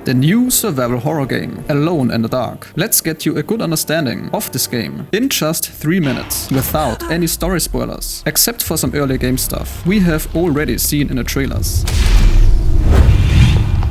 The new survival horror game, Alone in the Dark. Let's get you a good understanding of this game in just 3 minutes, without any story spoilers, except for some early game stuff we have already seen in the trailers.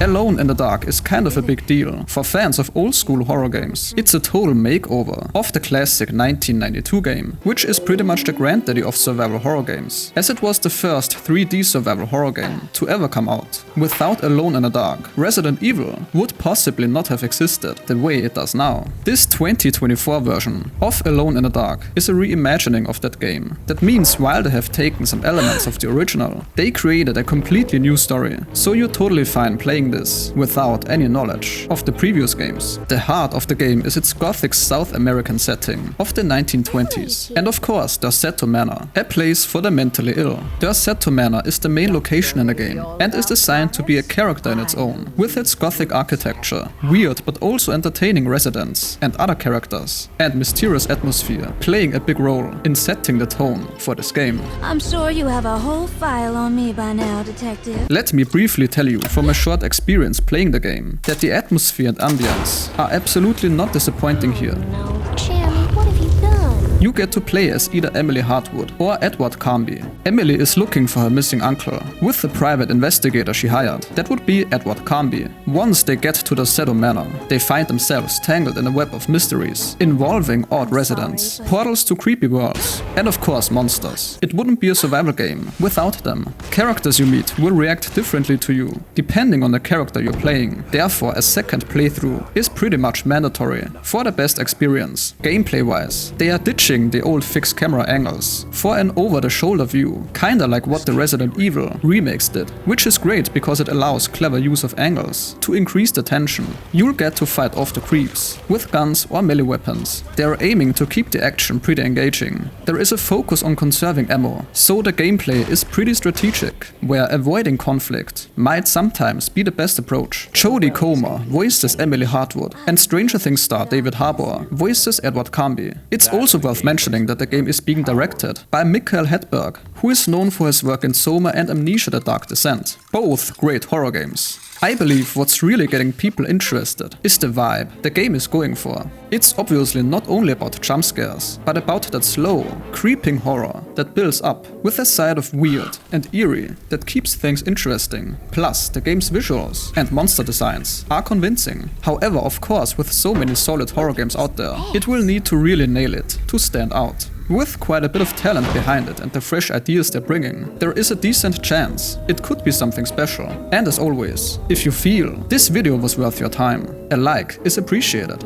Alone in the Dark is kind of a big deal for fans of old school horror games. It's a total makeover of the classic 1992 game, which is pretty much the granddaddy of survival horror games, as it was the first 3D survival horror game to ever come out. Without Alone in the Dark, Resident Evil would possibly not have existed the way it does now. This 2024 version of Alone in the Dark is a reimagining of that game. That means while they have taken some elements of the original, they created a completely new story, so you're totally fine playing this without any knowledge of the previous games. The heart of the game is its gothic South American setting of the 1920s. And of course, Dorsetto Manor, a place for the mentally ill. Dorsetto Manor is the main location in the game and is designed to be a character in its own, with its gothic architecture, weird but also entertaining residents and other characters, and mysterious atmosphere playing a big role in setting the tone for this game. I'm sure you have a whole file on me by now, Detective. Let me briefly tell you from a short experience playing the game that the atmosphere and ambience are absolutely not disappointing here. No, Jeremy, what have you done? You get to play as either Emily Hartwood or Edward Carnby. Emily is looking for her missing uncle with the private investigator she hired. That would be Edward Carnby. Once they get to the Dorsetto Manor, they find themselves tangled in a web of mysteries involving odd residents, portals to creepy worlds, and of course monsters. It wouldn't be a survival game without them. Characters you meet will react differently to you, depending on the character you're playing. Therefore, a second playthrough is pretty much mandatory for the best experience. Gameplay-wise, they are ditching the old fixed camera angles for an over-the-shoulder view, kinda like what the Resident Evil remakes did, which is great because it allows clever use of angles to increase the tension. You'll get to fight off the creeps with guns or melee weapons. They are aiming to keep the action pretty engaging. There is a focus on conserving ammo, so the gameplay is pretty strategic, where avoiding conflict might sometimes be the best approach. Jodie Comer voices Emily Hartwood, and Stranger Things star David Harbour voices Edward Carnby. It's also worth mentioning that the game is being directed by Michael Hedberg, who is known for his work in Soma and Amnesia: The Dark Descent, both great horror games. I believe what's really getting people interested is the vibe the game is going for. It's obviously not only about jump scares, but about that slow, creeping horror that builds up with a side of weird and eerie that keeps things interesting. Plus, the game's visuals and monster designs are convincing. However, of course, with so many solid horror games out there, it will need to really nail it to stand out. With quite a bit of talent behind it and the fresh ideas they're bringing, there is a decent chance it could be something special. And as always, if you feel this video was worth your time, a like is appreciated.